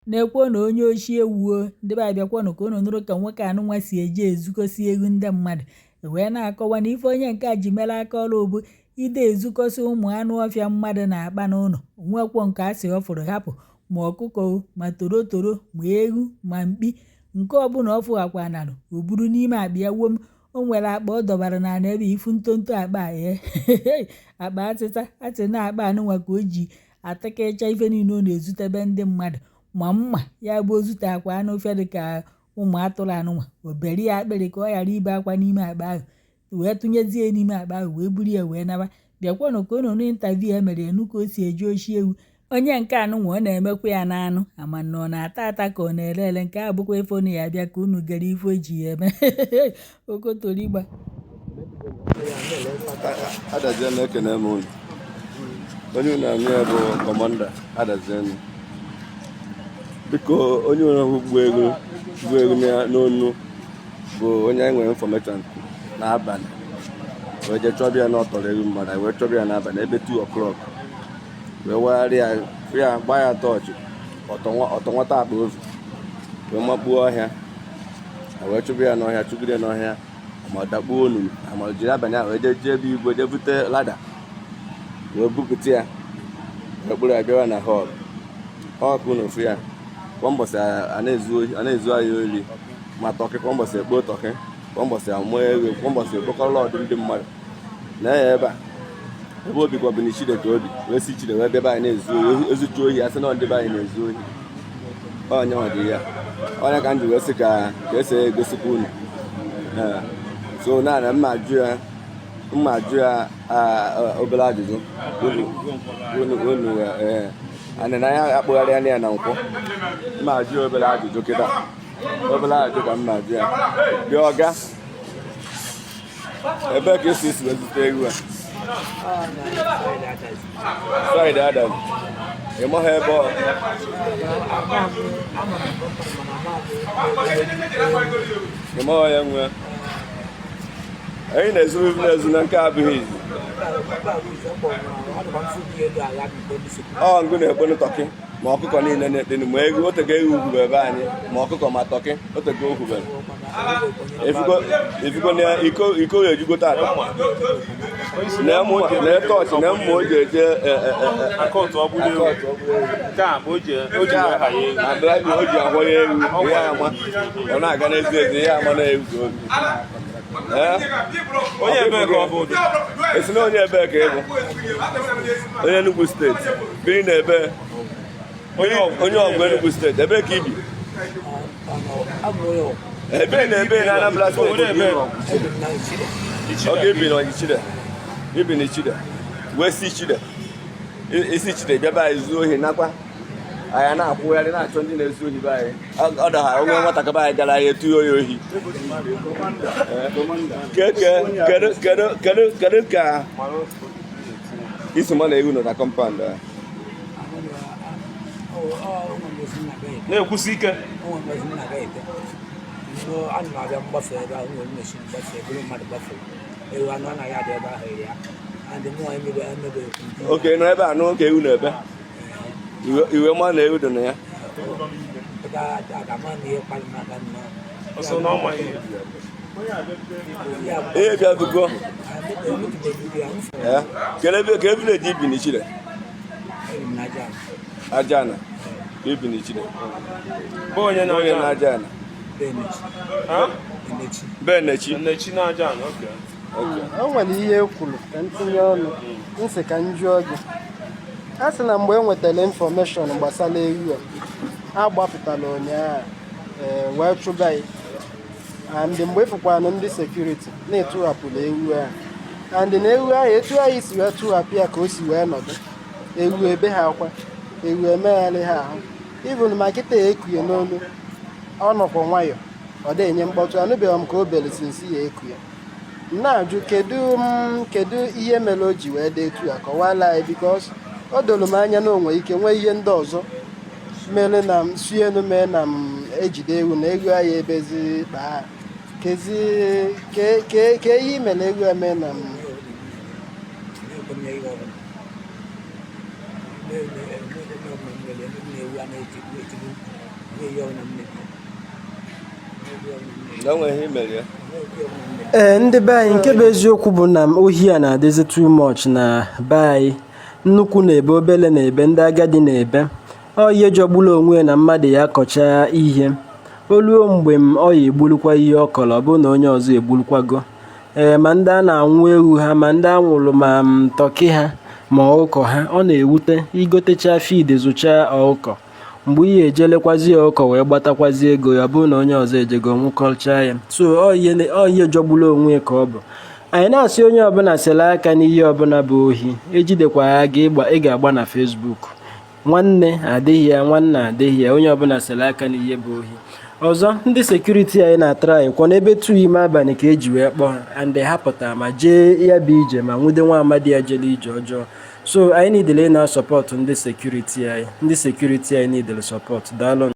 na-ekwo na onye oshi ewuo ndị be abịakwanụ ka unu nụrụ ka nwoke anụnwa si eje ezukọsi egwu ndị mmadụ wee na-akọwa na ife onye nke a ji mere aka ọrụ bụ ide ezukọsi ụmụ anụ ọfịa mmadụ na-akpa n'ụlọ nwekwo nke a sị ọ fụrụ hapụ ma ọkụkọ ma torotoro ma ewu ma mkpi nke ọbụla ọ fụghakwanalụ o buru n'ime akpa ya wom o nwere akpa ọ dọbara n'ala ebe ifu ntonto akpa akpa atịta atị na akpa anụnwa ka o ji atakacha ife niile ọ na-ezutebe ndị mmadụ ma mma ya bụ ozute akwa anụ ọfịa dị ka ụmụ atụrụ anụnwa o beri ya akpịrị ka ọ ghara ibe akwa n'ime akpa ahụ wee tụnyezie n'ime akpa ahụ wee buru ya wee naba bịakwanụ ka unu n'intaviu e mere enu ka o si eji oshi ewu onye nke anụnwa ọ na-emekwa ya n'anụ ama na ọ na-ata ata ka ọ na-ele ele nke a bụkwa ife onu ya abịa ka unu gere ife o ji ya eme okotorigba adazienu ekene m unu onye unu anụ ya bụ kọmanda adazienu biko onye nwere ụgbọ ego n'onu bụ onye anyị nwere infọmeshọn n'abalị wee jee chọbịa na ọtọrọ ego mmadụ anyị wee chọbịa n'abalị ebe 2 o'clock wee wegharịa ya gbaa ya tọọchị ọtọ nwata akpa ozu wee makpuo ọhịa wee chụbụ ya n'ọhịa chụgide n'ọhịa ma dakpuo onunu ma jiri abalị ahụ wee jee ebe igwe jee bute lada wee bupụta ya wee kpụrụ ya bịawa na họl ọkụ na ofu ya kwa mbọsị a na-ezu ahịa oli ma tọkị kwa mbọsị ekpo tọkị kwa mbọsị amụọ ego kwa mbọsị ekpokọrọ ọdụ ndị mmadụ na ya ebe obi kwa bụ na ichide ka obi wee si ichide wee debe anyị na-ezu ohi ezuchu ohi asị na ndebe anyị na-ezu ohi onye nwa dị ya onye ka m ji wee sị ka esi egosikwa unu so naanị mma ajụ ya obere ajụjụ unu anịna ya akpụgharịa ya na nkwụ mma ajụ ya obere ajụjụ kịta obere ajụjụ ka mma ajụ ya bịa ọga ebe ka esi wee zute egwu a Friday Adam ịmaghị ebe ọ ịmaghị ya nwe anyị na-ezu na nke abụghị izu ọ ngụ na-ekponu tọkị ma ọkụkọ niile na-ekpenu ma ego otego ewu ugwube ebe anyị ma ọkụkọ ma tọkị otego ogwubere efigo na iko ya ejugo taa na tọọchị na mma o ji eje o ji ahụnye ewu ya ama ọ na-aga n'ezi ezi ya ama na-ewu onye ebe ka ọ bụ esi na onye ebe ka ịbụ onye Enugu steeti biri na ebe onye ọgwụ Enugu steeti ebe ka ibi ebiri na ebe na Anambra steeti oge ibi na Ichide wee si Ichide isi Ichide bịaba anyị zuo ohi nakwa anyị na-akwụgharị na-achọ ndị na-ezu ohi be anyị ọ dọghara onwe nwatakịrị anyị gara anyị etuo ya ohi kedu ka isi ma na-ewu nọ na kọmpand a na-ekwusi ike oke nọ ebe a nụ ka ewu na ebe iwe ma na ewu dị na ya ihe bịa bụgo ka ebileji ibi n'Ichide Ajana ka ibi n'Ichide bụ onye na Ajana Benechi na Ajana o nwere ihe ekwuru ka ntinye ọnụ nsị ka m jụọ gị a sị na mgbe e nwetara infọmeshọn gbasara ewu a gbapụtara ụnyaahụ wee chụba ya and mgbe ịfụkwana ndị sekuriti na-etụghapụrụ ewu ahụ and na ewu ahụ etu anyị si wee tụghapụ ya ka o si wee nọdụ ewu ebe ha akwa ewu emegharị ha ahụ ibụn ma kịta ekughe n'olu ọ nọkwa nwayọ ọ dị-enye mkpọtụ anụbeghị m ka o belesi ya eku ya na-ajụ kedu ihe mere o ji wee dị etu ya kọwala anyị bikos o doro m anya na onwe ike nwee ihe ndị ọzọ mere na m sienu mee na m ejide ewu na ewu anyị ebezi kpaa ke ihe imere ewu eme na m Ndị be anyị, nke bụ eziokwu bụ na ohi a na-adịzi too much na be anyị. Nnukwu na-ebe, obele na-ebe, ndị agadi na-ebe. Ọ ihe jọgburu onwe na mmadụ ya akọcha ihe, oluo mgbe ọ ya egburukwa ihe ọ kọrọ, ọ bụrụ na onye ọzọ egburukwago. Ma ndị a na-anwụ ewu ha, ma ndị anwụrụ, ma tọkị ha, ma ọkụkọ ha, ọ na-ewute. Igotecha feed zụcha ọkụkọ, mgbe ihe ejelekwazi ọkụkọ wee gbatakwazi ego ya, bụrụ na onye ọzọ ejego nwụkọcha ya. So ọ ihe jọgburu onwe ka ọ bụ. Anyị na-asị onye ọbụla sele aka n'ihe ọbụla bụ ohi, ejidekwa ya ị ga-agba na Facebook. Nwanne adịghị ya, nwanne adịghị ya, onye ọbụla sele aka n'ihe bụ ohi. Ọzọ, ndị sekuriti anyị na-atara anyị kwọ n'ebe 2 ime abalị ka eji wee kpọọ ha, and ha pụtara ma jee ya bụ ije ma nwude nwa amadi ya jere ije ọjọọ. So anyị niile na-asọpọtụ ndị sekuriti anyị. Ndị sekuriti anyị niile sọpọtụ. Daalụ.